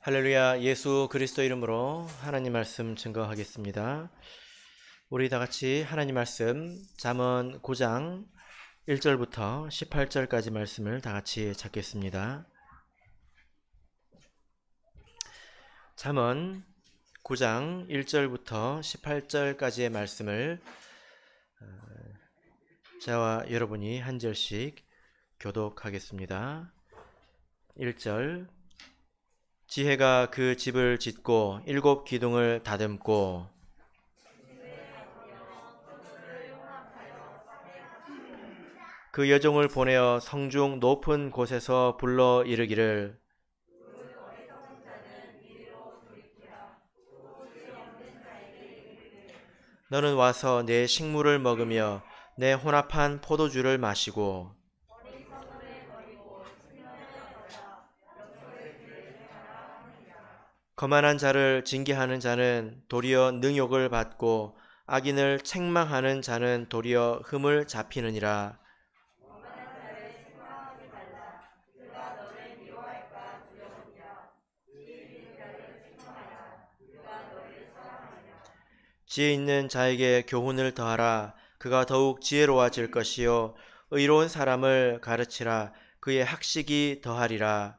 할렐루야. 예수 그리스도 이름으로 하나님 말씀 증거하겠습니다. 우리 다 같이 하나님 말씀 잠언 9장 1절부터 18절까지 말씀을 다 같이 찾겠습니다. 잠언 9장 1절부터 18절까지의 말씀을 저와 여러분이 한 절씩 교독하겠습니다. 1절 지혜가 그 집을 짓고 7 기둥을 다듬고 그 여종을 보내어 성중 높은 곳에서 불러 이르기를 너는 와서 내 식물을 먹으며 내 혼합한 포도주를 마시고 거만한 자를 징계하는 자는 도리어 능욕을 받고 악인을 책망하는 자는 도리어 흠을 잡히느니라. 지혜 있는 자에게 교훈을 더하라. 그가 더욱 지혜로워질 것이요 의로운 사람을 가르치라. 그의 학식이 더하리라.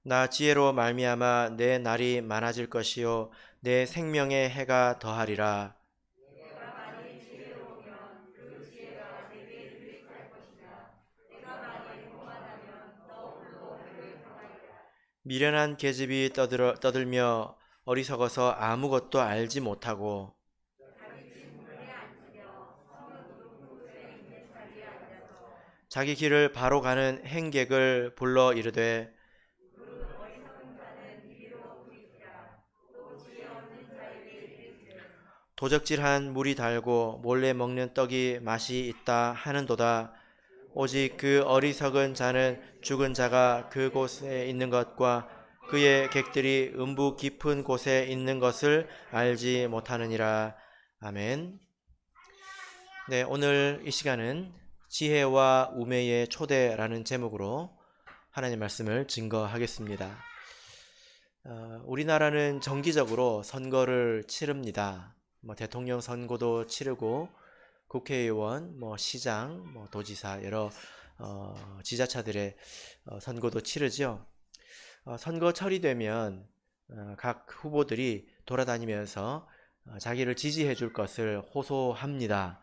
나 지혜로 말미암아 내 날이 많아질 것이요 내 생명의 해가 더하리라. 미련한 계집이 떠들며 어리석어서 아무것도 알지 못하고 자기 길을 바로 가는 행객을 불러 이르되 도적질한 물이 달고 몰래 먹는 떡이 맛이 있다 하는도다. 오직 그 어리석은 자는 죽은 자가 그곳에 있는 것과 그의 객들이 음부 깊은 곳에 있는 것을 알지 못하느니라. 아멘. 네, 오늘 이 시간은 지혜와 우매의 초대라는 제목으로 하나님 말씀을 증거하겠습니다. 우리나라는 정기적으로 선거를 치릅니다. 대통령 선거도 치르고 국회의원, 시장, 도지사 여러 지자체들의 선거도 치르죠. 선거철이 되면 각 후보들이 돌아다니면서 자기를 지지해 줄 것을 호소합니다.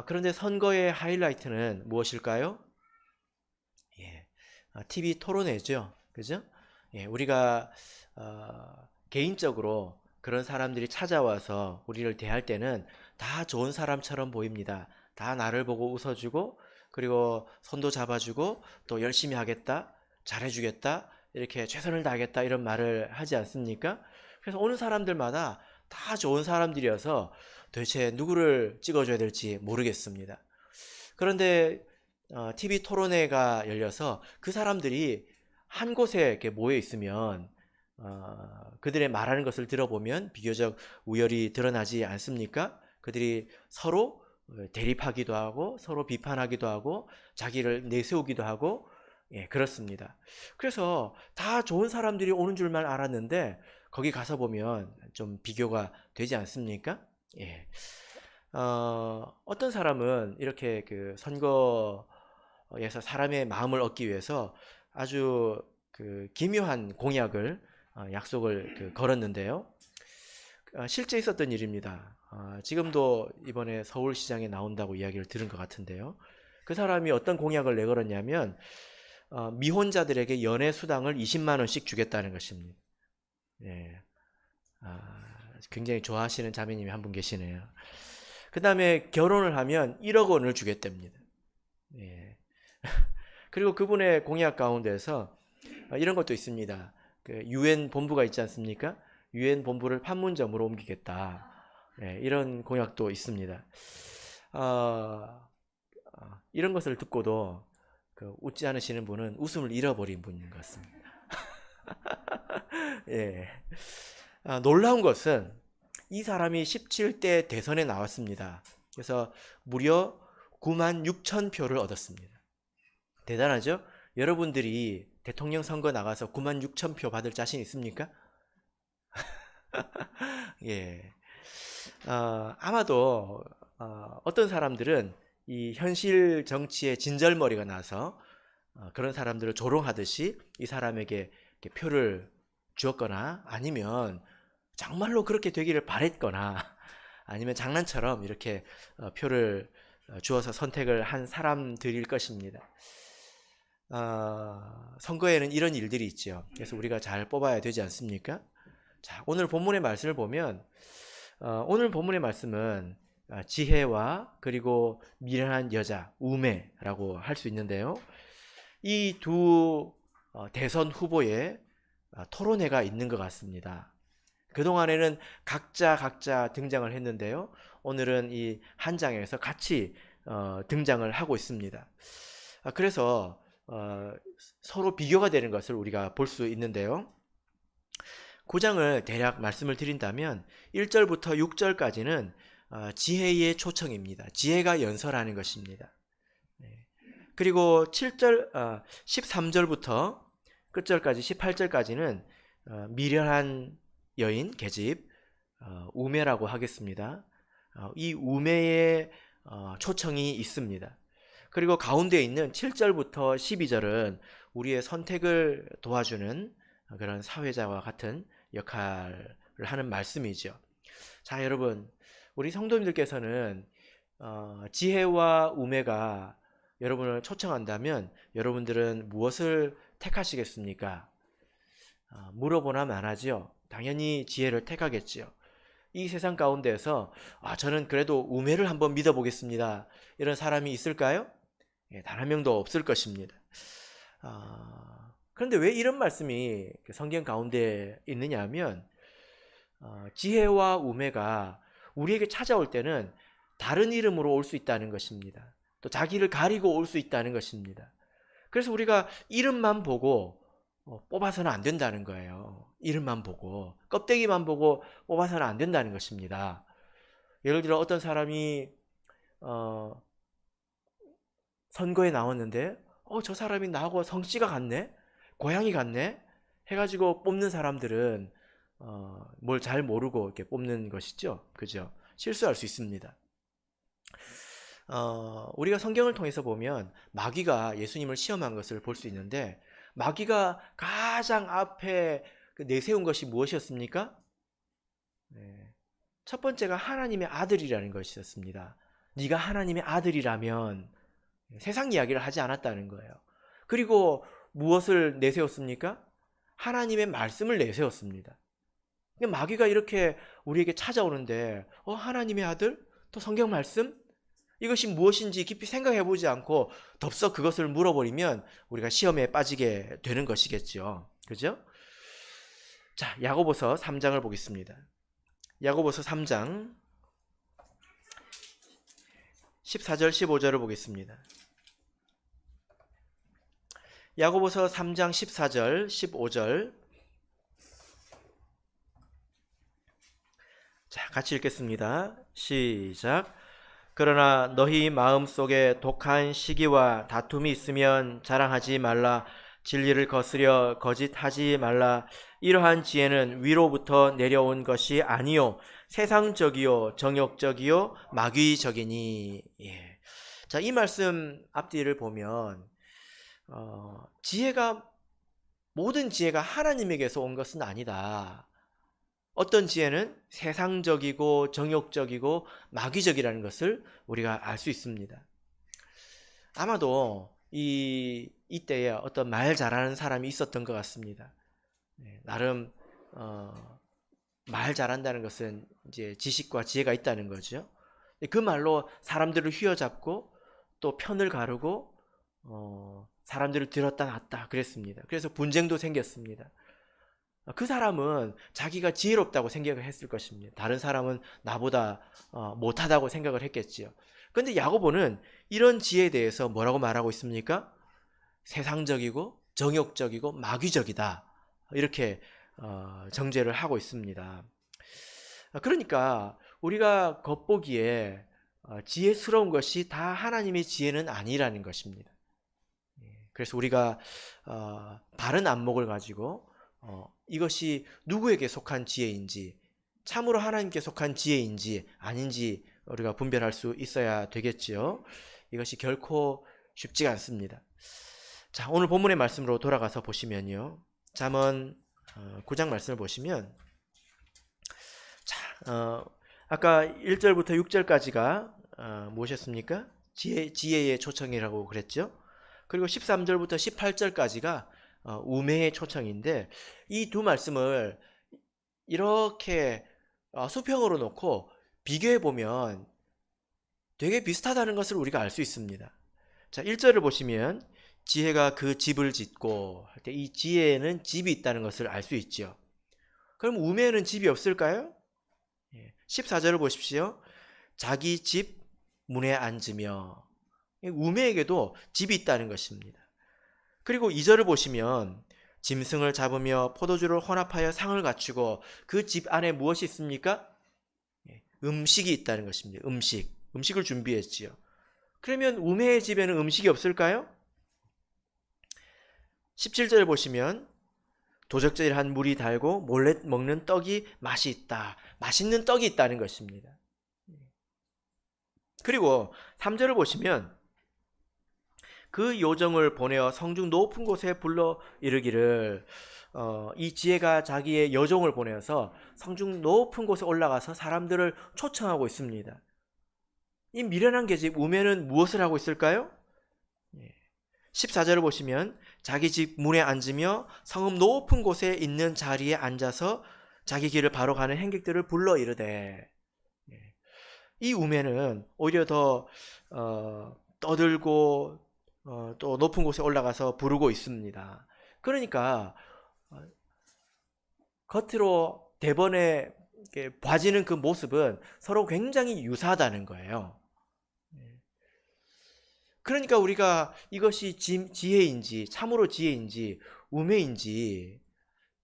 그런데 선거의 하이라이트는 무엇일까요? TV 토론회죠. 그죠? 우리가 개인적으로 그런 사람들이 찾아와서 우리를 대할 때는 다 좋은 사람처럼 보입니다. 다 나를 보고 웃어주고 그리고 손도 잡아주고 또 열심히 하겠다, 잘해주겠다, 이렇게 최선을 다하겠다 이런 말을 하지 않습니까? 그래서 오는 사람들마다 다 좋은 사람들이어서 도대체 누구를 찍어줘야 될지 모르겠습니다. 그런데 TV 토론회가 열려서 그 사람들이 한 곳에 이렇게 모여 있으면 그들의 말하는 것을 들어보면 비교적 우열이 드러나지 않습니까? 그들이 서로 대립하기도 하고 서로 비판하기도 하고 자기를 내세우기도 하고 그렇습니다. 그래서 다 좋은 사람들이 오는 줄만 알았는데 거기 가서 보면 좀 비교가 되지 않습니까? 어떤 사람은 이렇게 그 선거에서 사람의 마음을 얻기 위해서 아주 그 기묘한 공약을 약속을 걸었는데요. 실제 있었던 일입니다. 지금도 이번에 서울시장에 나온다고 이야기를 들은 것 같은데요. 그 사람이 어떤 공약을 내걸었냐면 미혼자들에게 연애 수당을 20만 원씩 주겠다는 것입니다. 굉장히 좋아하시는 자매님이 한 분 계시네요. 그 다음에 결혼을 하면 1억 원을 주겠답니다. 그리고 그분의 공약 가운데서 이런 것도 있습니다. 그 유엔 본부가 있지 않습니까? 유엔 본부를 판문점으로 옮기겠다. 이런 공약도 있습니다. 이런 것을 듣고도 웃지 않으시는 분은 웃음을 잃어버린 분인 것 같습니다. 놀라운 것은 이 사람이 17대 대선에 나왔습니다. 그래서 무려 9만 6천 표를 얻었습니다. 대단하죠? 여러분들이 대통령 선거 나가서 9만 6천 표 받을 자신 있습니까? 예. 아마도 어떤 사람들은 이 현실 정치에 진절머리가 나서 그런 사람들을 조롱하듯이 이 사람에게 이렇게 표를 주었거나, 아니면 정말로 그렇게 되기를 바랬거나, 아니면 장난처럼 이렇게 표를 주어서 선택을 한 사람들일 것입니다. 선거에는 이런 일들이 있죠. 그래서 우리가 잘 뽑아야 되지 않습니까? 자, 오늘 본문의 말씀을 보면, 오늘 본문의 말씀은 지혜와 그리고 미련한 여자, 우매라고 할 수 있는데요. 이 두 대선 후보의 토론회가 있는 것 같습니다. 그동안에는 각자 등장을 했는데요. 오늘은 이 한 장에서 같이 등장을 하고 있습니다. 그래서 서로 비교가 되는 것을 우리가 볼 수 있는데요. 9장을 대략 말씀을 드린다면 1절부터 6절까지는 지혜의 초청입니다. 지혜가 연설하는 것입니다. 그리고 13절부터 끝절까지 18절까지는 미련한 여인 계집, 우매라고 하겠습니다. 이 우매의 초청이 있습니다. 그리고 가운데 있는 7절부터 12절은 우리의 선택을 도와주는 그런 사회자와 같은 역할을 하는 말씀이죠. 자, 여러분, 우리 성도님들께서는 지혜와 우매가 여러분을 초청한다면 여러분들은 무엇을 택하시겠습니까? 물어보나 마나죠. 당연히 지혜를 택하겠지요. 이 세상 가운데서 저는 그래도 우매를 한번 믿어보겠습니다, 이런 사람이 있을까요? 단 한 명도 없을 것입니다. 그런데 왜 이런 말씀이 성경 가운데 있느냐 하면, 지혜와 우매가 우리에게 찾아올 때는 다른 이름으로 올 수 있다는 것입니다. 또 자기를 가리고 올 수 있다는 것입니다. 그래서 우리가 이름만 보고 뽑아서는 안 된다는 거예요. 이름만 보고, 껍데기만 보고 뽑아서는 안 된다는 것입니다. 예를 들어 어떤 사람이 선거에 나왔는데 저 사람이 나하고 성씨가 같네, 고향이 같네 해가지고 뽑는 사람들은 뭘 잘 모르고 이렇게 뽑는 것이죠. 그죠? 실수할 수 있습니다. 우리가 성경을 통해서 보면 마귀가 예수님을 시험한 것을 볼 수 있는데, 마귀가 가장 앞에 내세운 것이 무엇이었습니까? 첫 번째가 하나님의 아들이라는 것이었습니다. 네가 하나님의 아들이라면, 세상 이야기를 하지 않았다는 거예요. 그리고 무엇을 내세웠습니까? 하나님의 말씀을 내세웠습니다. 마귀가 이렇게 우리에게 찾아오는데 하나님의 아들? 또 성경 말씀? 이것이 무엇인지 깊이 생각해 보지 않고 덥석 그것을 물어버리면 우리가 시험에 빠지게 되는 것이겠죠. 그죠? 자, 야고보서 3장을 보겠습니다. 야고보서 3장 14절 15절을 보겠습니다. 야고보서 3장 14절 15절, 자, 같이 읽겠습니다. 시작. 그러나 너희 마음속에 독한 시기와 다툼이 있으면 자랑하지 말라. 진리를 거스려 거짓하지 말라. 이러한 지혜는 위로부터 내려온 것이 아니요 세상적이요 정욕적이요 마귀적이니. 예. 자, 이 말씀 앞뒤를 보면 지혜가, 모든 지혜가 하나님에게서 온 것은 아니다. 어떤 지혜는 세상적이고 정욕적이고 마귀적이라는 것을 우리가 알 수 있습니다. 아마도 이때에 어떤 말 잘하는 사람이 있었던 것 같습니다. 나름 말 잘한다는 것은 이제 지식과 지혜가 있다는 거죠. 그 말로 사람들을 휘어잡고 또 편을 가르고 사람들을 들었다 놨다 그랬습니다. 그래서 분쟁도 생겼습니다. 그 사람은 자기가 지혜롭다고 생각을 했을 것입니다. 다른 사람은 나보다 못하다고 생각을 했겠지요. 그런데 야고보는 이런 지혜에 대해서 뭐라고 말하고 있습니까? 세상적이고 정욕적이고 마귀적이다, 이렇게 정죄를 하고 있습니다. 그러니까 우리가 겉보기에 지혜스러운 것이 다 하나님의 지혜는 아니라는 것입니다. 그래서 우리가 바른 안목을 가지고 이것이 누구에게 속한 지혜인지, 참으로 하나님께 속한 지혜인지 아닌지 우리가 분별할 수 있어야 되겠지요. 이것이 결코 쉽지가 않습니다. 자, 오늘 본문의 말씀으로 돌아가서 보시면요. 잠언 9장 말씀을 보시면, 자, 아까 1절부터 6절까지가 무엇이었습니까? 지혜의 초청이라고 그랬죠. 그리고 13절부터 18절까지가 우매의 초청인데, 이 두 말씀을 이렇게 수평으로 놓고 비교해 보면 되게 비슷하다는 것을 우리가 알 수 있습니다. 자, 1절을 보시면 지혜가 그 집을 짓고 할 때 이 지혜에는 집이 있다는 것을 알 수 있죠. 그럼 우매에는 집이 없을까요? 14절을 보십시오. 자기 집 문에 앉으며, 우매에게도 집이 있다는 것입니다. 그리고 2절을 보시면 짐승을 잡으며 포도주를 혼합하여 상을 갖추고, 그 집 안에 무엇이 있습니까? 음식이 있다는 것입니다. 음식을 준비했지요. 그러면 우매의 집에는 음식이 없을까요? 17절 보시면 도적질한 물이 달고 몰래 먹는 떡이 맛이 있다. 맛있는 떡이 있다는 것입니다. 그리고 3절을 보시면 그 요정을 보내어 성중 높은 곳에 불러 이르기를, 이 지혜가 자기의 여종을 보내어서 성중 높은 곳에 올라가서 사람들을 초청하고 있습니다. 이 미련한 계집 우매는 무엇을 하고 있을까요? 14절을 보시면 자기 집 문에 앉으며 성읍 높은 곳에 있는 자리에 앉아서 자기 길을 바로 가는 행객들을 불러 이르되, 이 우매는 오히려 더 떠들고 또 높은 곳에 올라가서 부르고 있습니다. 그러니까 겉으로 대번에 봐지는 그 모습은 서로 굉장히 유사하다는 거예요. 그러니까 우리가 이것이 지혜인지, 참으로 지혜인지 우매인지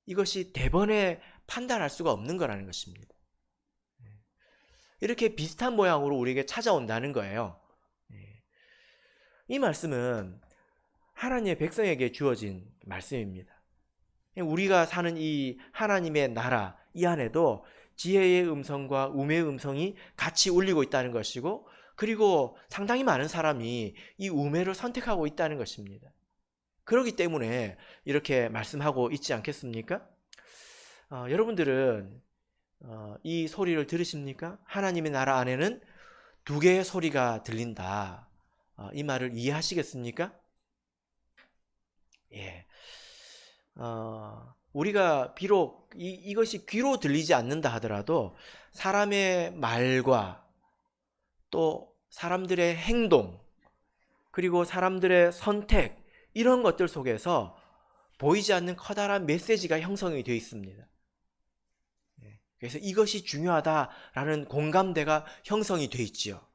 이것이 대번에 판단할 수가 없는 거라는 것입니다. 이렇게 비슷한 모양으로 우리에게 찾아온다는 거예요. 이 말씀은 하나님의 백성에게 주어진 말씀입니다. 우리가 사는 이 하나님의 나라, 이 안에도 지혜의 음성과 우매의 음성이 같이 울리고 있다는 것이고, 그리고 상당히 많은 사람이 이 우매를 선택하고 있다는 것입니다. 그렇기 때문에 이렇게 말씀하고 있지 않겠습니까? 여러분들은 이 소리를 들으십니까? 하나님의 나라 안에는 두 개의 소리가 들린다. 이 말을 이해하시겠습니까? 예. 우리가 비록 이것이 귀로 들리지 않는다 하더라도 사람의 말과 또 사람들의 행동, 그리고 사람들의 선택, 이런 것들 속에서 보이지 않는 커다란 메시지가 형성이 되어 있습니다. 그래서 이것이 중요하다라는 공감대가 형성이 되어 있지요.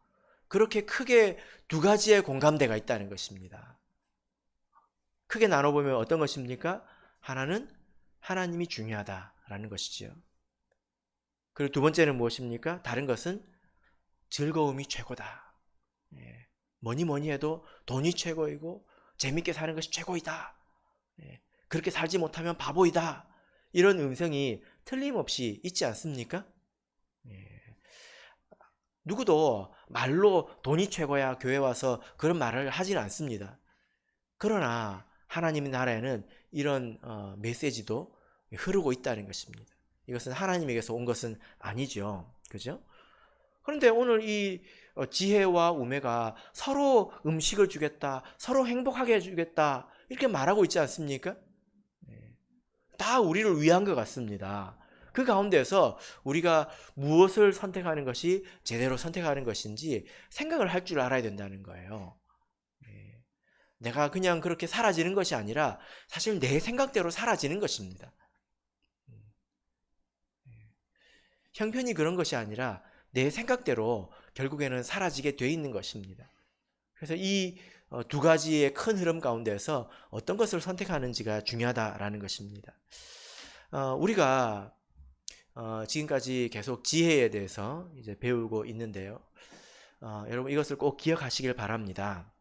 그렇게 크게 두 가지의 공감대가 있다는 것입니다. 크게 나눠보면 어떤 것입니까? 하나는 하나님이 중요하다라는 것이지요. 그리고 두 번째는 무엇입니까? 다른 것은 즐거움이 최고다. 뭐니 해도 돈이 최고이고 재밌게 사는 것이 최고이다. 그렇게 살지 못하면 바보이다. 이런 음성이 틀림없이 있지 않습니까? 누구도 말로 돈이 최고야 교회 와서 그런 말을 하지는 않습니다. 그러나 하나님의 나라에는 이런 메시지도 흐르고 있다는 것입니다. 이것은 하나님에게서 온 것은 아니죠. 그죠? 그런데 오늘 이 지혜와 우매가 서로 음식을 주겠다, 서로 행복하게 해주겠다, 이렇게 말하고 있지 않습니까? 다 우리를 위한 것 같습니다. 그 가운데서 우리가 무엇을 선택하는 것이 제대로 선택하는 것인지 생각을 할 줄 알아야 된다는 거예요. 내가 그냥 그렇게 사라지는 것이 아니라 사실 내 생각대로 사라지는 것입니다. 형편이 그런 것이 아니라 내 생각대로 결국에는 사라지게 돼 있는 것입니다. 그래서 이 두 가지의 큰 흐름 가운데서 어떤 것을 선택하는지가 중요하다라는 것입니다. 우리가 지금까지 계속 지혜에 대해서 이제 배우고 있는데요. 여러분 이것을 꼭 기억하시길 바랍니다.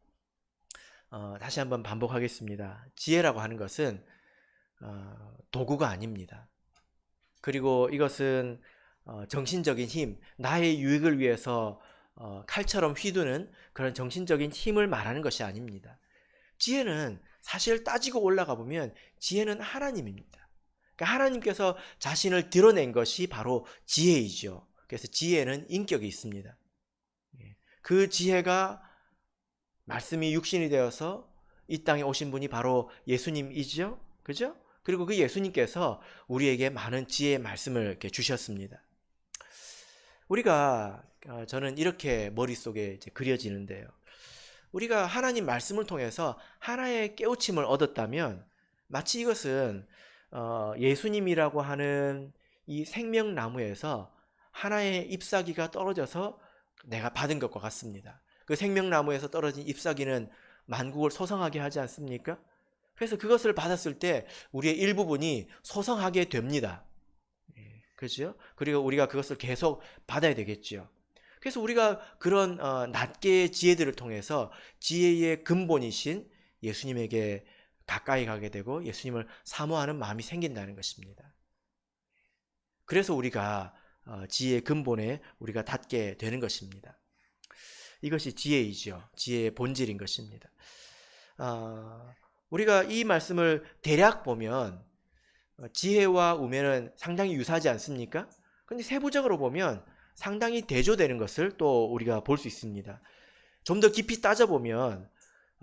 다시 한번 반복하겠습니다. 지혜라고 하는 것은 도구가 아닙니다. 그리고 이것은 정신적인 힘, 나의 유익을 위해서 칼처럼 휘두는 그런 정신적인 힘을 말하는 것이 아닙니다. 지혜는 사실 따지고 올라가 보면 지혜는 하나님입니다. 그러니까 하나님께서 자신을 드러낸 것이 바로 지혜이죠. 그래서 지혜는 인격이 있습니다. 그 지혜가 말씀이 육신이 되어서 이 땅에 오신 분이 바로 예수님이죠. 그죠? 그리고 그 예수님께서 우리에게 많은 지혜의 말씀을 이렇게 주셨습니다. 우리가 저는 이렇게 머릿속에 이제 그려지는데요. 우리가 하나님 말씀을 통해서 하나의 깨우침을 얻었다면 마치 이것은 예수님이라고 하는 이 생명나무에서 하나의 잎사귀가 떨어져서 내가 받은 것과 같습니다. 그 생명나무에서 떨어진 잎사귀는 만국을 소성하게 하지 않습니까? 그래서 그것을 받았을 때 우리의 일부분이 소성하게 됩니다. 그렇죠? 그리고 우리가 그것을 계속 받아야 되겠죠. 그래서 우리가 그런 낱개의 지혜들을 통해서 지혜의 근본이신 예수님에게 가까이 가게 되고 예수님을 사모하는 마음이 생긴다는 것입니다. 그래서 우리가 지혜의 근본에 우리가 닿게 되는 것입니다. 이것이 지혜이죠. 지혜의 본질인 것입니다. 우리가 이 말씀을 대략 보면 지혜와 우매는 상당히 유사하지 않습니까? 근데 세부적으로 보면 상당히 대조되는 것을 또 우리가 볼 수 있습니다. 좀 더 깊이 따져보면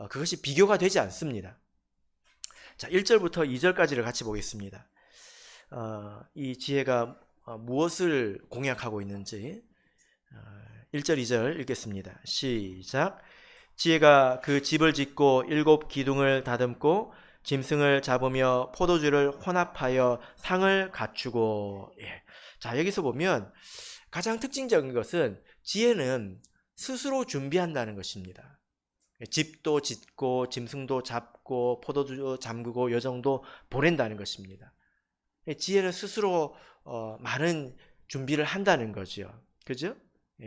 그것이 비교가 되지 않습니다. 자, 1절부터 2절까지를 같이 보겠습니다. 이 지혜가 무엇을 공약하고 있는지 1절 2절 읽겠습니다. 시작. 지혜가 그 집을 짓고 7 기둥을 다듬고 짐승을 잡으며 포도주를 혼합하여 상을 갖추고. 자, 여기서 보면 가장 특징적인 것은 지혜는 스스로 준비한다는 것입니다. 집도 짓고 짐승도 잡고 포도주 잠그고 여정도 보낸다는 것입니다. 지혜는 스스로 많은 준비를 한다는 거죠. 그죠?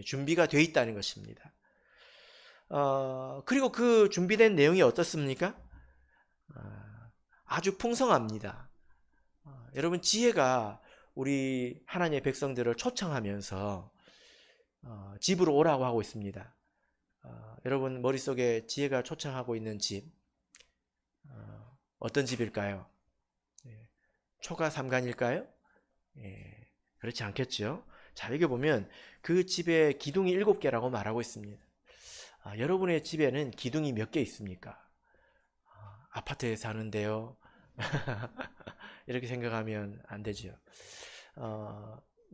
준비가 돼 있다는 것입니다. 그리고 그 준비된 내용이 어떻습니까? 아주 풍성합니다. 여러분 지혜가 우리 하나님의 백성들을 초청하면서 집으로 오라고 하고 있습니다. 여러분 머릿속에 지혜가 초청하고 있는 집 어떤 집일까요? 초가 삼간일까요? 그렇지 않겠죠. 자, 여기 보면 그 집에 기둥이 7개라고 말하고 있습니다. 여러분의 집에는 기둥이 몇 개 있습니까? 아파트에 사는데요. 이렇게 생각하면 안 되죠.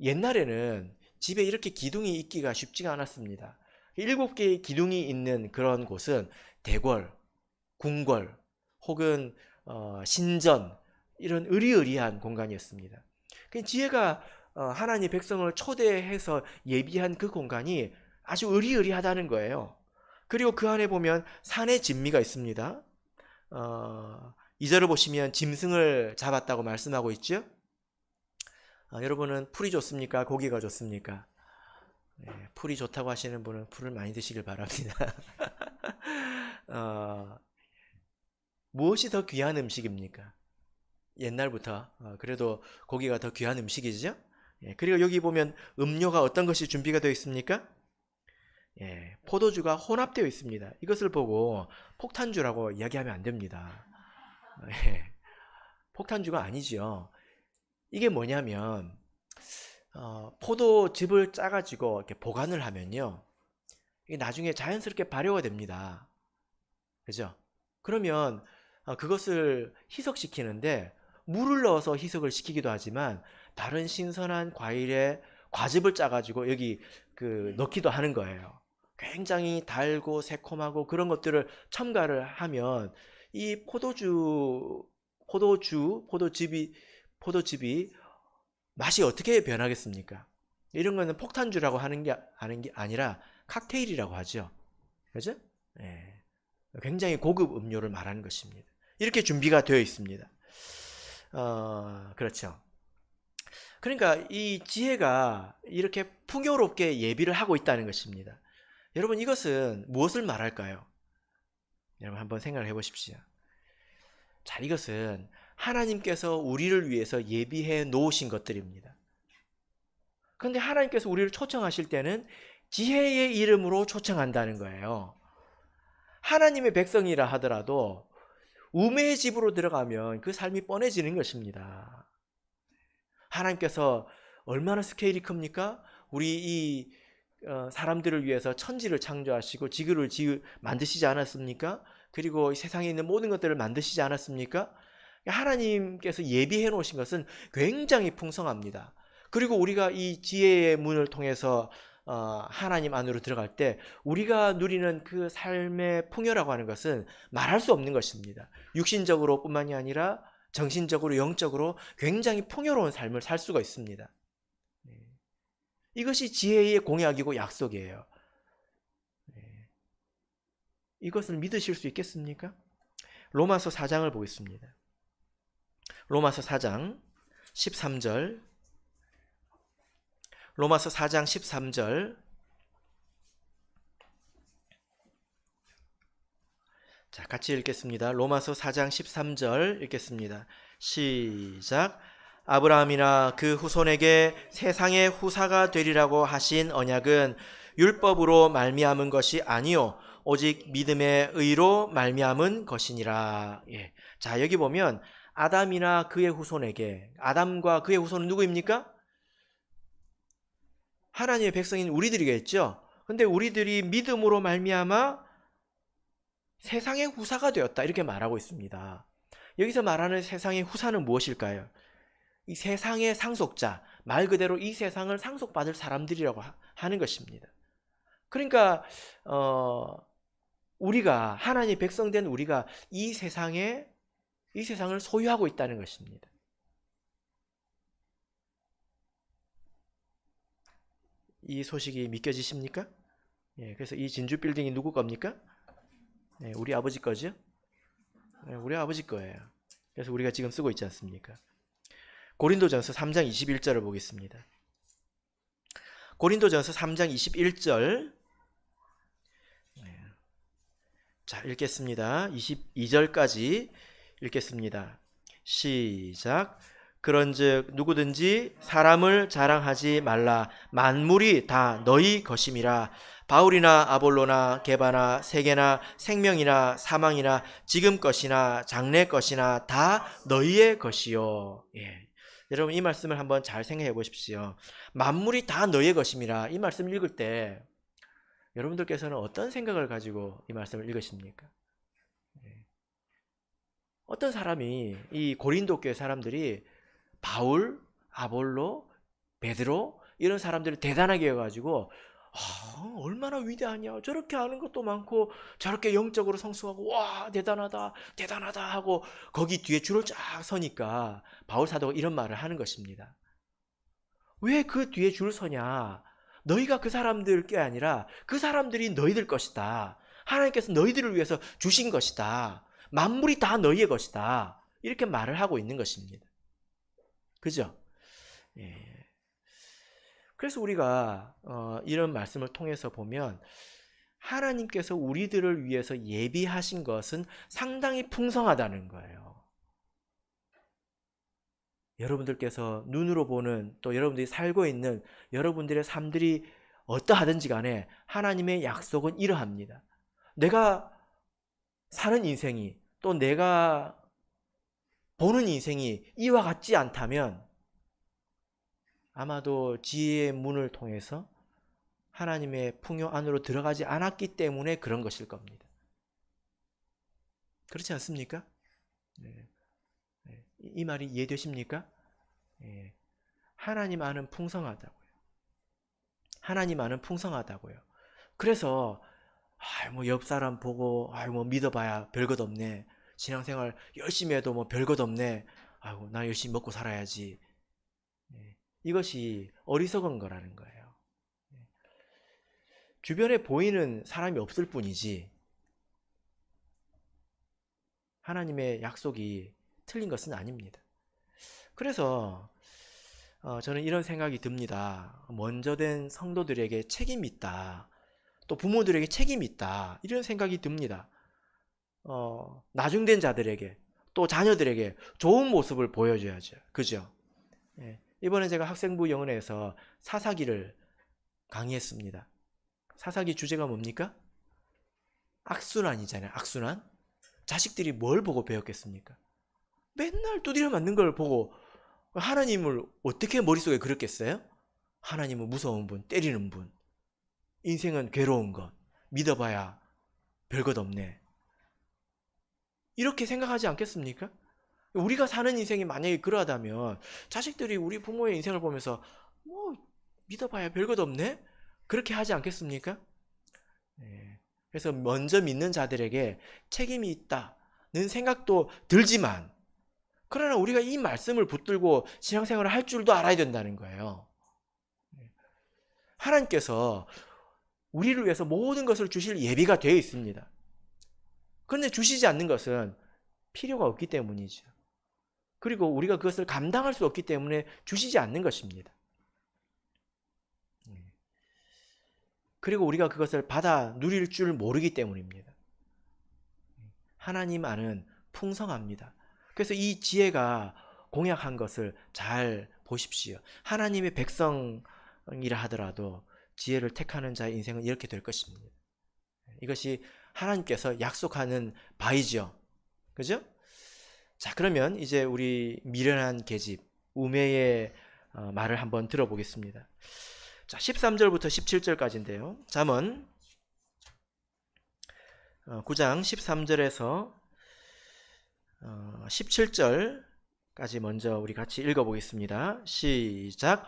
옛날에는 집에 이렇게 기둥이 있기가 쉽지가 않았습니다. 7개의 기둥이 있는 그런 곳은 대궐, 궁궐, 혹은 신전, 이런 으리으리한 공간이었습니다. 지혜가 하나님의 백성을 초대해서 예비한 그 공간이 아주 으리으리하다는 거예요. 그리고 그 안에 보면 산의 진미가 있습니다. 2절을 보시면 짐승을 잡았다고 말씀하고 있죠. 여러분은 풀이 좋습니까? 고기가 좋습니까? 풀이 좋다고 하시는 분은 풀을 많이 드시길 바랍니다. 무엇이 더 귀한 음식입니까? 옛날부터 그래도 고기가 더 귀한 음식이죠. 그리고 여기 보면 음료가 어떤 것이 준비가 되어 있습니까? 포도주가 혼합되어 있습니다. 이것을 보고 폭탄주라고 이야기하면 안 됩니다. 폭탄주가 아니죠. 이게 뭐냐면 포도즙을 짜가지고 이렇게 보관을 하면요, 이게 나중에 자연스럽게 발효가 됩니다. 그죠? 그러면 그것을 희석시키는데 물을 넣어서 희석을 시키기도 하지만 다른 신선한 과일에 과즙을 짜가지고 여기 넣기도 하는 거예요. 굉장히 달고 새콤하고 그런 것들을 첨가를 하면 이 포도즙이 맛이 어떻게 변하겠습니까? 이런 거는 폭탄주라고 하는 게 아니라 칵테일이라고 하죠. 그죠? 굉장히 고급 음료를 말하는 것입니다. 이렇게 준비가 되어 있습니다. 그렇죠. 그러니까 이 지혜가 이렇게 풍요롭게 예비를 하고 있다는 것입니다. 여러분, 이것은 무엇을 말할까요? 여러분 한번 생각을 해보십시오. 자, 이것은 하나님께서 우리를 위해서 예비해 놓으신 것들입니다. 그런데 하나님께서 우리를 초청하실 때는 지혜의 이름으로 초청한다는 거예요. 하나님의 백성이라 하더라도 우매의 집으로 들어가면 그 삶이 뻔해지는 것입니다. 하나님께서 얼마나 스케일이 큽니까? 우리 이 사람들을 위해서 천지를 창조하시고 지구를 만드시지 않았습니까? 그리고 세상에 있는 모든 것들을 만드시지 않았습니까? 하나님께서 예비해 놓으신 것은 굉장히 풍성합니다. 그리고 우리가 이 지혜의 문을 통해서 하나님 안으로 들어갈 때 우리가 누리는 그 삶의 풍요라고 하는 것은 말할 수 없는 것입니다. 육신적으로 뿐만이 아니라 정신적으로, 영적으로 굉장히 풍요로운 삶을 살 수가 있습니다. 이것이 지혜의 공약이고 약속이에요. 이것을 믿으실 수 있겠습니까? 로마서 4장을 보겠습니다. 로마서 4장 13절. 로마서 4장 13절. 자, 같이 읽겠습니다. 로마서 4장 13절 읽겠습니다. 시작. 아브라함이나 그 후손에게 세상의 후사가 되리라고 하신 언약은 율법으로 말미암은 것이 아니요 오직 믿음의 의로 말미암은 것이니라. 예. 자, 여기 보면 아담이나 그의 후손에게, 아담과 그의 후손은 누구입니까? 하나님의 백성인 우리들이겠죠. 근데 우리들이 믿음으로 말미암아 세상의 후사가 되었다, 이렇게 말하고 있습니다. 여기서 말하는 세상의 후사는 무엇일까요? 이 세상의 상속자, 말 그대로 이 세상을 상속받을 사람들이라고 하는 것입니다. 그러니까 우리가, 하나님의 백성된 우리가 이 세상을 소유하고 있다는 것입니다. 이 소식이 믿겨지십니까? 예, 그래서 이 진주 빌딩이 누구 겁니까? 네, 우리 아버지 거죠? 네, 우리 아버지 거예요. 그래서 우리가 지금 쓰고 있지 않습니까? 고린도전서 3장 21절을 보겠습니다. 고린도전서 3장 21절. 자, 읽겠습니다. 22절까지 읽겠습니다. 시작. 그런즉 누구든지 사람을 자랑하지 말라. 만물이 다 너희 것임이라. 바울이나 아볼로나 게바나 세계나 생명이나 사망이나 지금 것이나 장래 것이나 다 너희의 것이요. 예. 여러분, 이 말씀을 한번 잘 생각해 보십시오. 만물이 다 너희의 것임이라, 이 말씀 읽을 때 여러분들께서는 어떤 생각을 가지고 이 말씀을 읽으십니까? 어떤 사람이, 이 고린도 교회 사람들이 바울, 아볼로, 베드로 이런 사람들을 대단하게 해가지고 얼마나 위대하냐, 저렇게 아는 것도 많고 저렇게 영적으로 성숙하고 와 대단하다 대단하다 하고 거기 뒤에 줄을 쫙 서니까 바울 사도가 이런 말을 하는 것입니다. 왜 그 뒤에 줄 서냐? 너희가 그 사람들 게 아니라 그 사람들이 너희들 것이다. 하나님께서 너희들을 위해서 주신 것이다. 만물이 다 너희의 것이다. 이렇게 말을 하고 있는 것입니다. 그죠? 예. 그래서 우리가 이런 말씀을 통해서 보면 하나님께서 우리들을 위해서 예비하신 것은 상당히 풍성하다는 거예요. 여러분들께서 눈으로 보는, 또 여러분들이 살고 있는 여러분들의 삶들이 어떠하든지 간에 하나님의 약속은 이러합니다. 내가 사는 인생이, 또 내가 보는 인생이 이와 같지 않다면 아마도 지혜의 문을 통해서 하나님의 풍요 안으로 들어가지 않았기 때문에 그런 것일 겁니다. 그렇지 않습니까? 네. 이 말이 이해되십니까? 예. 하나님 안은 풍성하다고요. 하나님 안은 풍성하다고요. 그래서 뭐 옆 사람 보고 뭐 믿어봐야 별것 없네. 신앙생활 열심히 해도 뭐 별것 없네. 나 열심히 먹고 살아야지. 이것이 어리석은 거라는 거예요. 주변에 보이는 사람이 없을 뿐이지 하나님의 약속이 틀린 것은 아닙니다. 그래서 저는 이런 생각이 듭니다. 먼저 된 성도들에게 책임이 있다. 또 부모들에게 책임이 있다. 이런 생각이 듭니다. 나중된 자들에게 또 자녀들에게 좋은 모습을 보여줘야죠. 그죠? 예. 이번에 제가 학생부 영어에서 사사기를 강의했습니다. 사사기 주제가 뭡니까? 악순환이잖아요. 악순환. 자식들이 뭘 보고 배웠겠습니까? 맨날 두드려 맞는 걸 보고 하나님을 어떻게 머릿속에 그렸겠어요? 하나님은 무서운 분, 때리는 분. 인생은 괴로운 것. 믿어봐야 별것 없네. 이렇게 생각하지 않겠습니까? 우리가 사는 인생이 만약에 그러하다면 자식들이 우리 부모의 인생을 보면서 뭐 믿어봐야 별것 없네? 그렇게 하지 않겠습니까? 네. 그래서 먼저 믿는 자들에게 책임이 있다는 생각도 들지만, 그러나 우리가 이 말씀을 붙들고 신앙생활을 할 줄도 알아야 된다는 거예요. 하나님께서 우리를 위해서 모든 것을 주실 예비가 되어 있습니다. 그런데 주시지 않는 것은 필요가 없기 때문이죠. 그리고 우리가 그것을 감당할 수 없기 때문에 주시지 않는 것입니다. 그리고 우리가 그것을 받아 누릴 줄 모르기 때문입니다. 하나님 안은 풍성합니다. 그래서 이 지혜가 공약한 것을 잘 보십시오. 하나님의 백성이라 하더라도 지혜를 택하는 자의 인생은 이렇게 될 것입니다. 이것이 하나님께서 약속하는 바이죠. 그죠? 자, 그러면 이제 우리 미련한 계집, 우매의 말을 한번 들어보겠습니다. 자, 13절부터 17절까지인데요. 잠언 9장 13절에서 17절까지 먼저 우리 같이 읽어보겠습니다. 시작.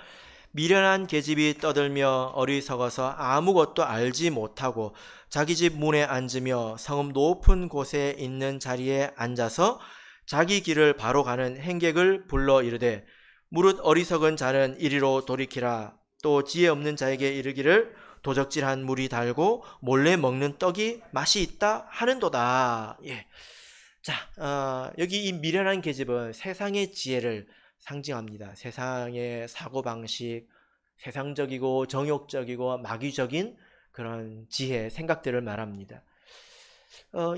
미련한 계집이 떠들며 어리석어서 아무것도 알지 못하고 자기 집 문에 앉으며 성읍 높은 곳에 있는 자리에 앉아서 자기 길을 바로 가는 행객을 불러 이르되 무릇 어리석은 자는 이리로 돌이키라. 또 지혜 없는 자에게 이르기를 도적질한 물이 달고 몰래 먹는 떡이 맛이 있다 하는도다. 예. 자, 여기 이 미련한 계집은 세상의 지혜를 상징합니다. 세상의 사고방식, 세상적이고 정욕적이고 마귀적인 그런 지혜, 생각들을 말합니다.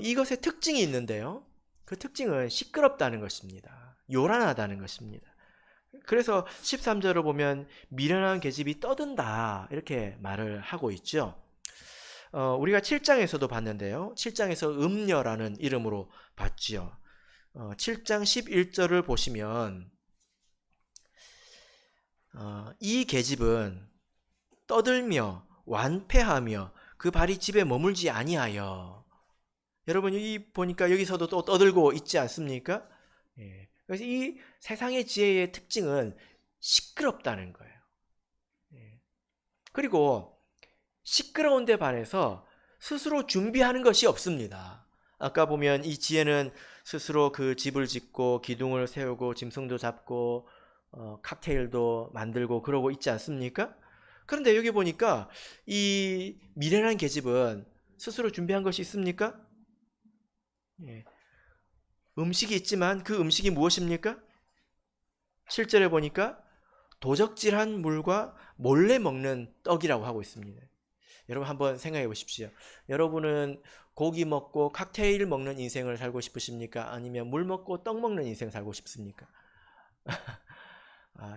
이것의 특징이 있는데요. 그 특징은 시끄럽다는 것입니다. 요란하다는 것입니다. 그래서 13절을 보면 미련한 계집이 떠든다 이렇게 말을 하고 있죠. 우리가 7장에서도 봤는데요. 7장에서 음녀라는 이름으로 봤지요. 7장 11절을 보시면 이 계집은 떠들며 완패하며 그 발이 집에 머물지 아니하여. 여러분 여기 보니까 여기서도 또 떠들고 있지 않습니까? 예. 그래서 이 세상의 지혜의 특징은 시끄럽다는 거예요. 예. 그리고 시끄러운 데 반해서 스스로 준비하는 것이 없습니다. 아까 보면 이 지혜는 스스로 그 집을 짓고 기둥을 세우고 짐승도 잡고 칵테일도 만들고 그러고 있지 않습니까? 그런데 여기 보니까 이 미련한 계집은 스스로 준비한 것이 있습니까? 예. 음식이 있지만 그 음식이 무엇입니까? 7절에 보니까 도적질한 물과 몰래 먹는 떡이라고 하고 있습니다. 여러분 한번 생각해 보십시오. 여러분은 고기 먹고 칵테일 먹는 인생을 살고 싶으십니까? 아니면 물 먹고 떡 먹는 인생 살고 싶습니까?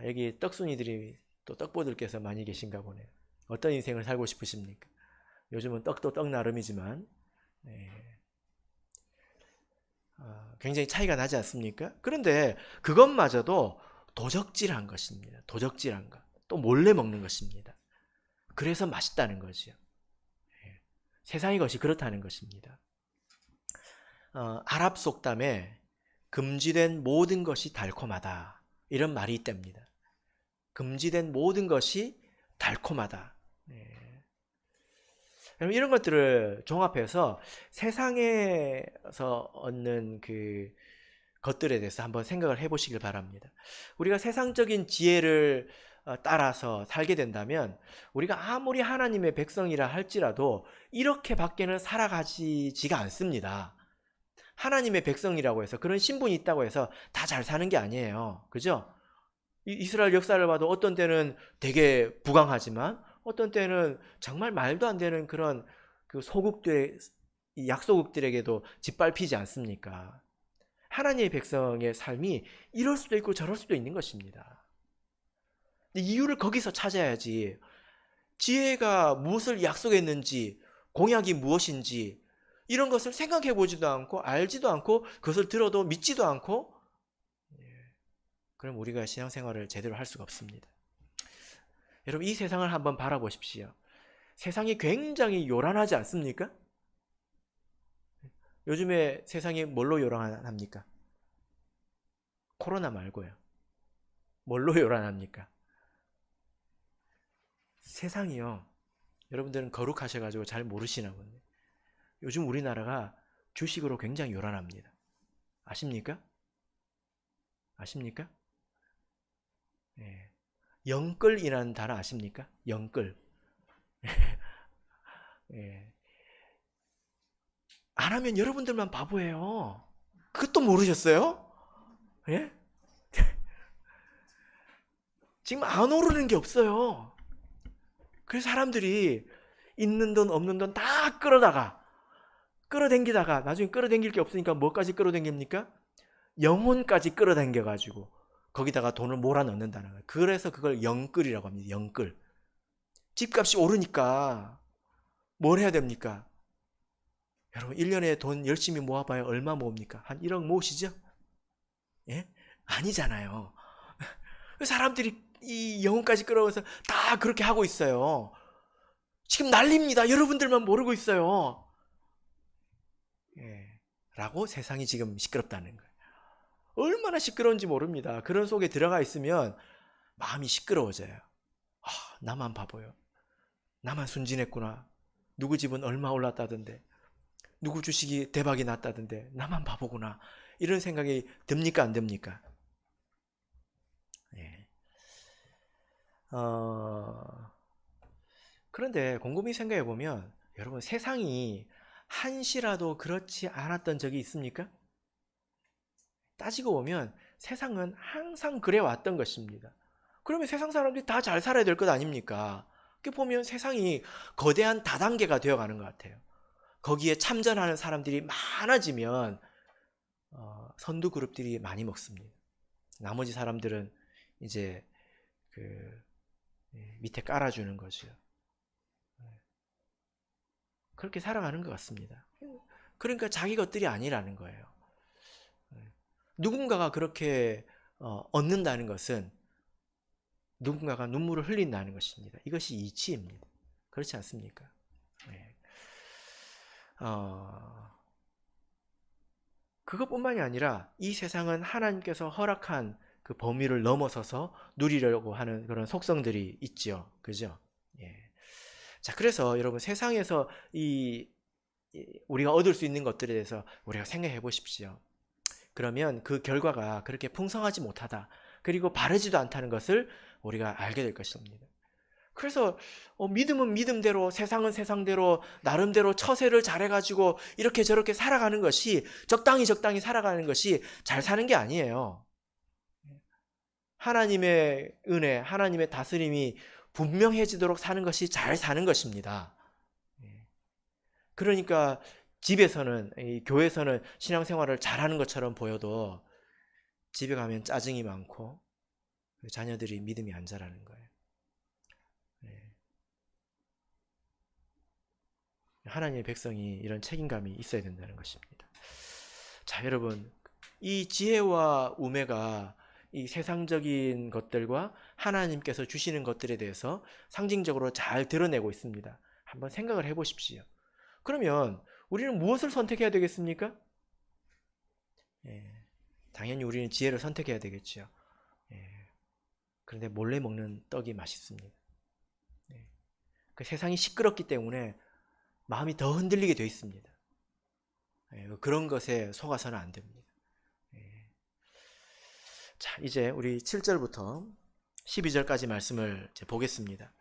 여기 떡순이들이 또 떡보들께서 많이 계신가 보네요. 어떤 인생을 살고 싶으십니까? 요즘은 떡도 떡 나름이지만 굉장히 차이가 나지 않습니까? 그런데 그것마저도 도적질한 것입니다. 도적질한 것. 또 몰래 먹는 것입니다. 그래서 맛있다는 거죠. 세상의 것이 그렇다는 것입니다. 아랍 속담에 금지된 모든 것이 달콤하다. 이런 말이 있답니다. 금지된 모든 것이 달콤하다. 이런 것들을 종합해서 세상에서 얻는 그 것들에 대해서 한번 생각을 해보시길 바랍니다. 우리가 세상적인 지혜를 따라서 살게 된다면 우리가 아무리 하나님의 백성이라 할지라도 이렇게 밖에는 살아가지가 않습니다. 하나님의 백성이라고 해서 그런 신분이 있다고 해서 다 잘 사는 게 아니에요. 그죠? 이스라엘 역사를 봐도 어떤 때는 되게 부강하지만 어떤 때는 정말 말도 안 되는 그런 그 소국들, 이 약소국들에게도 짓밟히지 않습니까? 하나님의 백성의 삶이 이럴 수도 있고 저럴 수도 있는 것입니다. 이유를 거기서 찾아야지, 지혜가 무엇을 약속했는지, 공약이 무엇인지 이런 것을 생각해 보지도 않고 알지도 않고 그것을 들어도 믿지도 않고, 그럼 우리가 신앙생활을 제대로 할 수가 없습니다. 여러분, 이 세상을 한번 바라보십시오. 세상이 굉장히 요란하지 않습니까? 요즘에 세상이 뭘로 요란합니까? 코로나 말고요. 뭘로 요란합니까? 세상이요. 여러분들은 거룩하셔가지고 잘 모르시나 보네. 요즘 우리나라가 주식으로 굉장히 요란합니다. 아십니까? 아십니까? 예. 영끌이라는 단어 아십니까? 영끌. 예. 안 하면 여러분들만 바보예요. 그것도 모르셨어요? 예? 지금 안 오르는 게 없어요. 그래서 사람들이 있는 돈 없는 돈 다 끌어당기다가 나중에 끌어당길 게 없으니까 뭐까지 끌어당깁니까? 영혼까지 끌어당겨가지고 거기다가 돈을 몰아넣는다는 거예요. 그래서 그걸 영끌이라고 합니다. 영끌. 집값이 오르니까 뭘 해야 됩니까? 여러분 1년에 돈 열심히 모아봐야 얼마 모읍니까? 한 1억 모으시죠? 예? 아니잖아요. 사람들이 이 영혼까지 끌어와서 다 그렇게 하고 있어요. 지금 난립니다. 여러분들만 모르고 있어요. 예. 라고 세상이 지금 시끄럽다는 거예요. 얼마나 시끄러운지 모릅니다. 그런 속에 들어가 있으면 마음이 시끄러워져요. 아, 나만 바보요. 나만 순진했구나. 누구 집은 얼마 올랐다던데. 누구 주식이 대박이 났다던데. 나만 바보구나. 이런 생각이 듭니까? 안 듭니까? 예. 그런데 곰곰이 생각해 보면 여러분 세상이 한시라도 그렇지 않았던 적이 있습니까? 따지고 보면 세상은 항상 그래 왔던 것입니다. 그러면 세상 사람들이 다 잘 살아야 될 것 아닙니까? 이렇게 보면 세상이 거대한 다단계가 되어가는 것 같아요. 거기에 참전하는 사람들이 많아지면 선두 그룹들이 많이 먹습니다. 나머지 사람들은 이제 그 밑에 깔아주는 거죠. 그렇게 살아가는 것 같습니다. 그러니까 자기 것들이 아니라는 거예요. 누군가가 그렇게 얻는다는 것은 누군가가 눈물을 흘린다는 것입니다. 이것이 이치입니다. 그렇지 않습니까? 네. 그것뿐만이 아니라 이 세상은 하나님께서 허락한 그 범위를 넘어서서 누리려고 하는 그런 속성들이 있죠. 그죠? 예. 자, 그래서 여러분 세상에서 우리가 얻을 수 있는 것들에 대해서 우리가 생각해 보십시오. 그러면 그 결과가 그렇게 풍성하지 못하다. 그리고 바르지도 않다는 것을 우리가 알게 될 것입니다. 그래서 믿음은 믿음대로, 세상은 세상대로, 나름대로 처세를 잘해가지고 이렇게 저렇게 살아가는 것이, 적당히 살아가는 것이 잘 사는 게 아니에요. 하나님의 은혜, 하나님의 다스림이 분명해지도록 사는 것이 잘 사는 것입니다. 그러니까 집에서는, 교회에서는 신앙생활을 잘하는 것처럼 보여도 집에 가면 짜증이 많고 자녀들이 믿음이 안 자라는 거예요. 하나님의 백성이 이런 책임감이 있어야 된다는 것입니다. 자, 여러분, 이 지혜와 우매가 이 세상적인 것들과 하나님께서 주시는 것들에 대해서 상징적으로 잘 드러내고 있습니다. 한번 생각을 해보십시오. 그러면 우리는 무엇을 선택해야 되겠습니까? 당연히 우리는 지혜를 선택해야 되겠죠. 그런데 몰래 먹는 떡이 맛있습니다. 그 세상이 시끄럽기 때문에 마음이 더 흔들리게 되어 있습니다. 그런 것에 속아서는 안 됩니다. 자, 이제 우리 7절부터 12절까지 말씀을 이제 보겠습니다.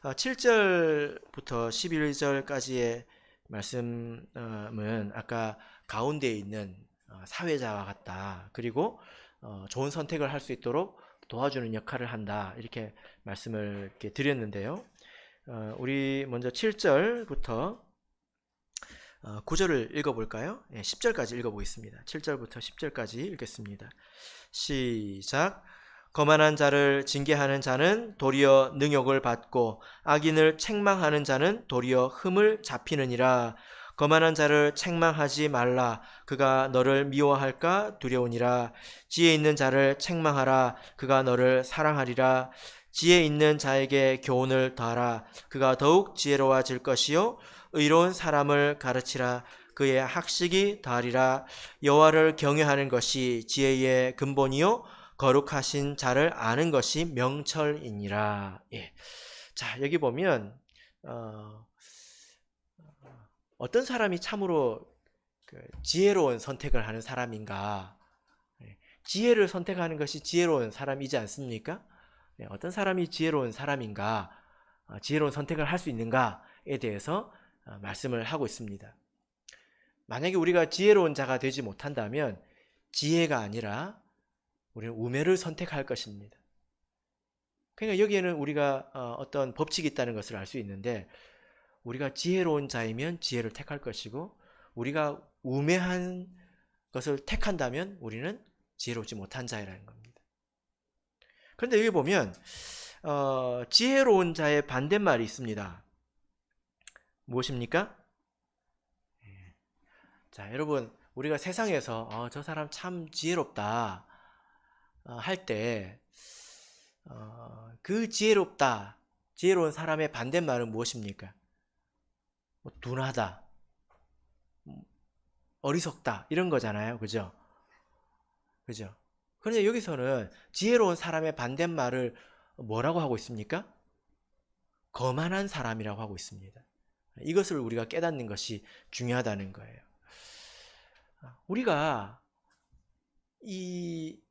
7절부터 11절까지의 말씀은 아까 가운데에 있는 사회자와 같다. 그리고 좋은 선택을 할 수 있도록 도와주는 역할을 한다. 이렇게 말씀을 이렇게 드렸는데요. 우리 먼저 7절부터 구절을 읽어볼까요? 10절까지 읽어보겠습니다. 7절부터 10절까지 읽겠습니다. 시작. 거만한 자를 징계하는 자는 도리어 능욕을 받고 악인을 책망하는 자는 도리어 흠을 잡히느니라. 거만한 자를 책망하지 말라. 그가 너를 미워할까 두려우니라. 지혜 있는 자를 책망하라. 그가 너를 사랑하리라. 지혜 있는 자에게 교훈을 더하라. 그가 더욱 지혜로워질 것이요 의로운 사람을 가르치라. 그의 학식이 더하리라. 여호와를 경외하는 것이 지혜의 근본이요 거룩하신 자를 아는 것이 명철이니라. 예. 자, 여기 보면 어떤 사람이 참으로 지혜로운 선택을 하는 사람인가? 지혜를 선택하는 것이 지혜로운 사람이지 않습니까? 어떤 사람이 지혜로운 사람인가? 지혜로운 선택을 할 수 있는가에 대해서 말씀을 하고 있습니다. 만약에 우리가 지혜로운 자가 되지 못한다면 지혜가 아니라 우리는 우매를 선택할 것입니다. 그러니까 여기에는 우리가 어떤 법칙이 있다는 것을 알 수 있는데, 우리가 지혜로운 자이면 지혜를 택할 것이고 우리가 우매한 것을 택한다면 우리는 지혜롭지 못한 자이라는 겁니다. 그런데 여기 보면 지혜로운 자의 반대말이 있습니다. 무엇입니까? 자, 여러분, 우리가 세상에서 저 사람 참 지혜롭다 할 때 그 지혜로운 사람의 반대말은 무엇입니까? 둔하다, 어리석다 이런 거잖아요. 그죠? 그죠? 그런데 여기서는 지혜로운 사람의 반대말을 뭐라고 하고 있습니까? 거만한 사람이라고 하고 있습니다. 이것을 우리가 깨닫는 것이 중요하다는 거예요. 우리가 이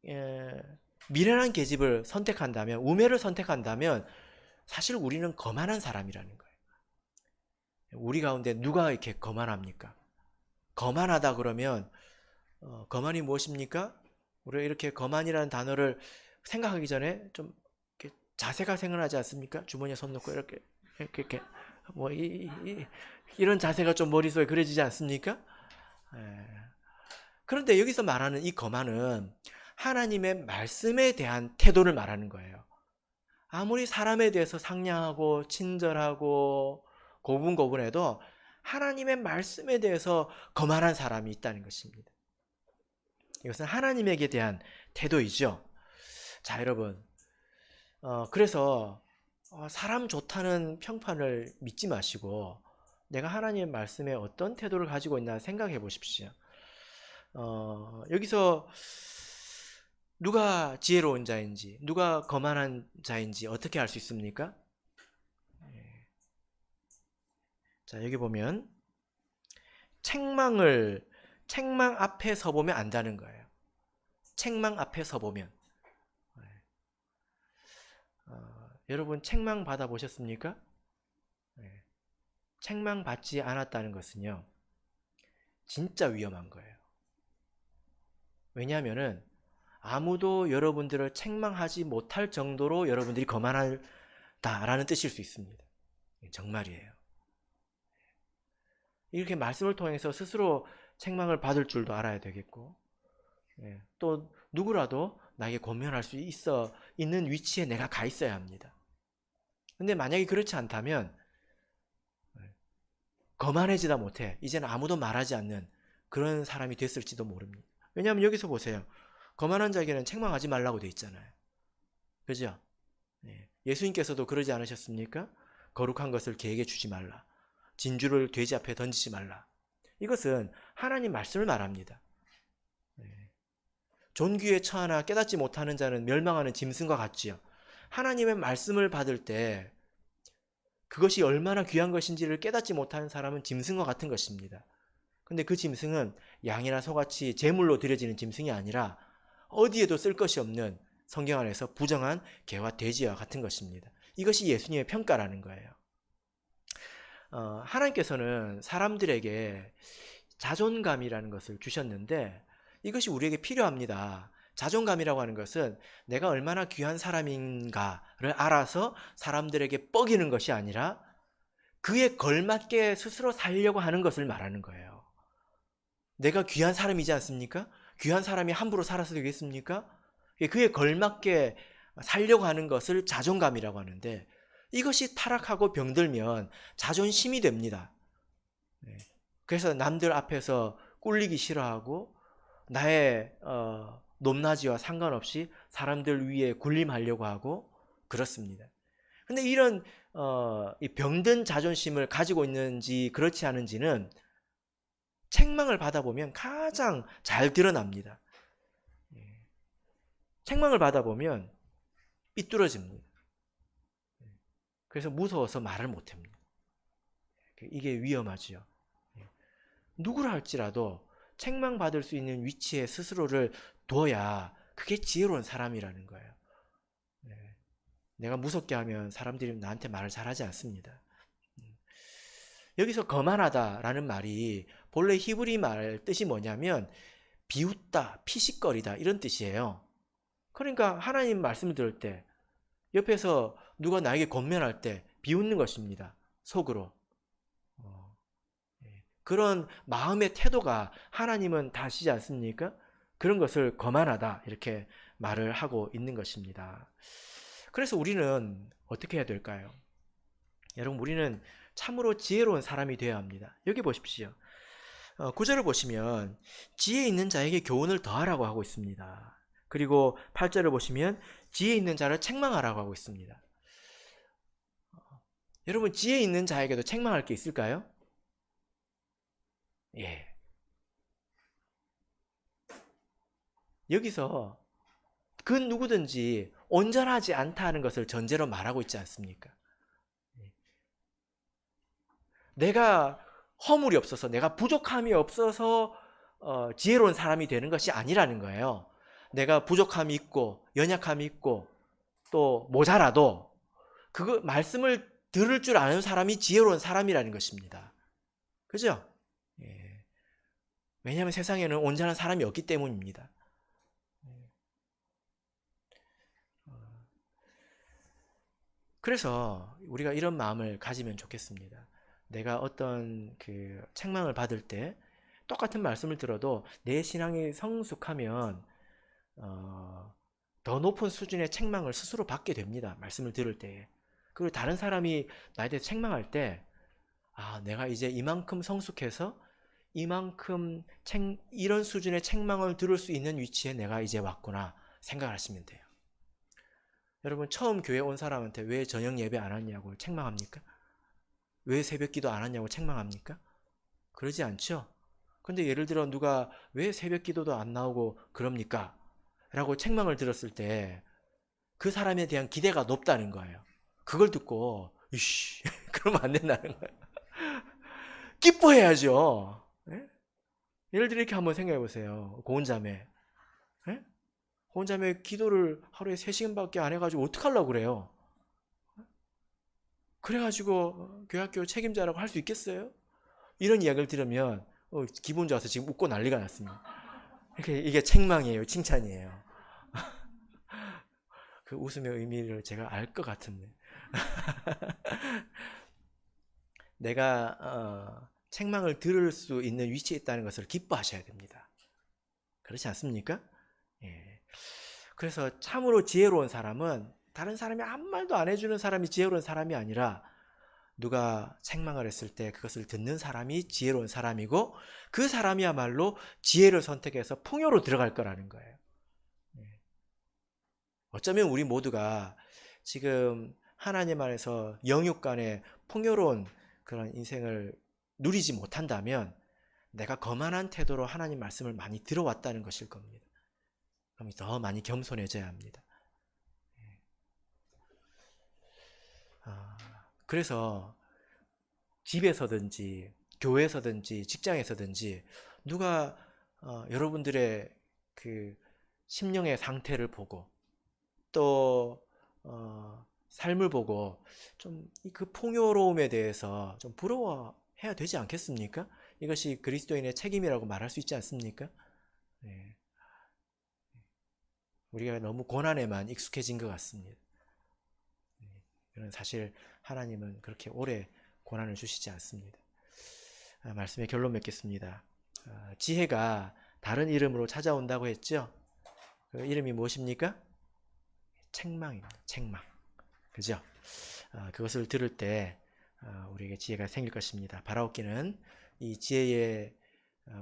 미련한 계집을 선택한다면, 우매를 선택한다면 사실 우리는 거만한 사람이라는 거예요. 우리 가운데 누가 이렇게 거만합니까? 거만하다 그러면 거만이 무엇입니까? 우리가 이렇게 거만이라는 단어를 생각하기 전에 좀 이렇게 자세가 생각나지 않습니까? 주머니에 손 넣고 이렇게 뭐 이런 자세가 좀 머릿속에 그려지지 않습니까? 그런데 여기서 말하는 이 거만은 하나님의 말씀에 대한 태도를 말하는 거예요. 아무리 사람에 대해서 상냥하고 친절하고 고분고분해도 하나님의 말씀에 대해서 거만한 사람이 있다는 것입니다. 이것은 하나님에게 대한 태도이죠. 자, 여러분, 그래서 사람 좋다는 평판을 믿지 마시고 내가 하나님의 말씀에 어떤 태도를 가지고 있나 생각해 보십시오. 여기서 누가 지혜로운 자인지, 누가 거만한 자인지 어떻게 알 수 있습니까? 자, 여기 보면 책망 앞에 서보면 안다는 거예요. 책망 앞에 서보면. 여러분 책망 받아보셨습니까? 책망 받지 않았다는 것은요, 진짜 위험한 거예요. 왜냐하면은 아무도 여러분들을 책망하지 못할 정도로 여러분들이 거만하다라는 뜻일 수 있습니다. 정말이에요. 이렇게 말씀을 통해서 스스로 책망을 받을 줄도 알아야 되겠고, 또 누구라도 나에게 권면할 수 있는 위치에 내가 가 있어야 합니다. 근데 만약에 그렇지 않다면 거만해지다 못해 이제는 아무도 말하지 않는 그런 사람이 됐을지도 모릅니다. 왜냐하면 여기서 보세요. 거만한 자에게는 책망하지 말라고 돼 있잖아요. 그죠? 예수님께서도 그러지 않으셨습니까? 거룩한 것을 개에게 주지 말라. 진주를 돼지 앞에 던지지 말라. 이것은 하나님 말씀을 말합니다. 존귀에 처하나 깨닫지 못하는 자는 멸망하는 짐승과 같지요. 하나님의 말씀을 받을 때 그것이 얼마나 귀한 것인지를 깨닫지 못하는 사람은 짐승과 같은 것입니다. 근데 그 짐승은 양이나 소같이 제물로 드려지는 짐승이 아니라 어디에도 쓸 것이 없는 성경 안에서 부정한 개와 돼지와 같은 것입니다. 이것이 예수님의 평가라는 거예요. 하나님께서는 사람들에게 자존감이라는 것을 주셨는데 이것이 우리에게 필요합니다. 자존감이라고 하는 것은 내가 얼마나 귀한 사람인가를 알아서 사람들에게 뻐기는 것이 아니라 그에 걸맞게 스스로 살려고 하는 것을 말하는 거예요. 내가 귀한 사람이지 않습니까? 귀한 사람이 함부로 살아서 되겠습니까? 그에 걸맞게 살려고 하는 것을 자존감이라고 하는데, 이것이 타락하고 병들면 자존심이 됩니다. 그래서 남들 앞에서 꿀리기 싫어하고 나의 높낮이와 상관없이 사람들 위에 군림하려고 하고 그렇습니다. 근데 이런 이 병든 자존심을 가지고 있는지 그렇지 않은지는 책망을 받아보면 가장 잘 드러납니다. 책망을 받아보면 삐뚤어집니다. 그래서 무서워서 말을 못합니다. 이게 위험하죠. 누구를 할지라도 책망받을 수 있는 위치에 스스로를 둬야 그게 지혜로운 사람이라는 거예요. 내가 무섭게 하면 사람들이 나한테 말을 잘하지 않습니다. 여기서 거만하다라는 말이 본래 히브리 말 뜻이 뭐냐면 비웃다, 피식거리다 이런 뜻이에요. 그러니까 하나님 말씀을 들을 때 옆에서 누가 나에게 권면할 때 비웃는 것입니다. 속으로. 그런 마음의 태도가 하나님은 다 아시지 않습니까? 그런 것을 거만하다 이렇게 말을 하고 있는 것입니다. 그래서 우리는 어떻게 해야 될까요? 여러분, 우리는 참으로 지혜로운 사람이 되어야 합니다. 여기 보십시오. 9절을 보시면 지혜 있는 자에게 교훈을 더하라고 하고 있습니다. 그리고 8절을 보시면 지혜 있는 자를 책망하라고 하고 있습니다. 여러분, 지혜 있는 자에게도 책망할 게 있을까요? 예. 여기서 그 누구든지 온전하지 않다는 것을 전제로 말하고 있지 않습니까? 내가 허물이 없어서, 내가 부족함이 없어서 지혜로운 사람이 되는 것이 아니라는 거예요. 내가 부족함이 있고 연약함이 있고 또 모자라도 그 말씀을 들을 줄 아는 사람이 지혜로운 사람이라는 것입니다. 그죠? 예. 왜냐하면 세상에는 온전한 사람이 없기 때문입니다. 그래서 우리가 이런 마음을 가지면 좋겠습니다. 내가 어떤 그 책망을 받을 때 똑같은 말씀을 들어도 내 신앙이 성숙하면 더 높은 수준의 책망을 스스로 받게 됩니다. 말씀을 들을 때. 그리고 다른 사람이 나에 대해 책망할 때, 아, 내가 이제 이만큼 성숙해서 이만큼 이런 수준의 책망을 들을 수 있는 위치에 내가 이제 왔구나 생각하시면 돼요. 여러분, 처음 교회 온 사람한테 왜 저녁 예배 안 왔냐고 책망합니까? 왜 새벽 기도 안 왔냐고 책망합니까? 그러지 않죠? 근데 예를 들어 누가 왜 새벽 기도도 안 나오고 그럽니까? 라고 책망을 들었을 때 그 사람에 대한 기대가 높다는 거예요. 그걸 듣고 이씨 그러면 안 된다는 거예요. 기뻐해야죠. 예? 예를 들어 이렇게 한번 생각해 보세요. 고은자매. 예? 고은자매 기도를 하루에 3시간밖에 안 해가지고 어떡하려고 그래요? 그래가지고 교회학교 책임자라고 할 수 있겠어요? 이런 이야기를 들으면 기분 좋아서 지금 웃고 난리가 났습니다. 이게 책망이에요, 칭찬이에요. 그 웃음의 의미를 제가 알 것 같은데. 내가 책망을 들을 수 있는 위치에 있다는 것을 기뻐하셔야 됩니다. 그렇지 않습니까? 예. 그래서 참으로 지혜로운 사람은 다른 사람이 아무 말도 안 해주는 사람이 지혜로운 사람이 아니라 누가 책망을 했을 때 그것을 듣는 사람이 지혜로운 사람이고 그 사람이야말로 지혜를 선택해서 풍요로 들어갈 거라는 거예요. 어쩌면 우리 모두가 지금 하나님 안에서 영육 간의 풍요로운 그런 인생을 누리지 못한다면 내가 거만한 태도로 하나님 말씀을 많이 들어왔다는 것일 겁니다. 그럼 더 많이 겸손해져야 합니다. 그래서 집에서든지 교회에서든지 직장에서든지 누가 여러분들의 그 심령의 상태를 보고 또 삶을 보고 좀 그 풍요로움에 대해서 좀 부러워해야 되지 않겠습니까? 이것이 그리스도인의 책임이라고 말할 수 있지 않습니까? 네. 우리가 너무 고난에만 익숙해진 것 같습니다. 사실 하나님은 그렇게 오래 고난을 주시지 않습니다. 말씀의 결론 맺겠습니다. 지혜가 다른 이름으로 찾아온다고 했죠? 그 이름이 무엇입니까? 책망입니다. 책망. 그죠? 그것을 들을 때 우리에게 지혜가 생길 것입니다. 바라옵기는 이 지혜의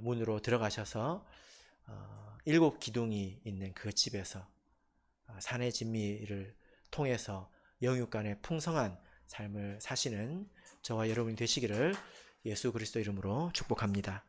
문으로 들어가셔서 7 기둥이 있는 그 집에서 산의 진미를 통해서 영육간의 풍성한 삶을 사시는 저와 여러분이 되시기를 예수 그리스도 이름으로 축복합니다.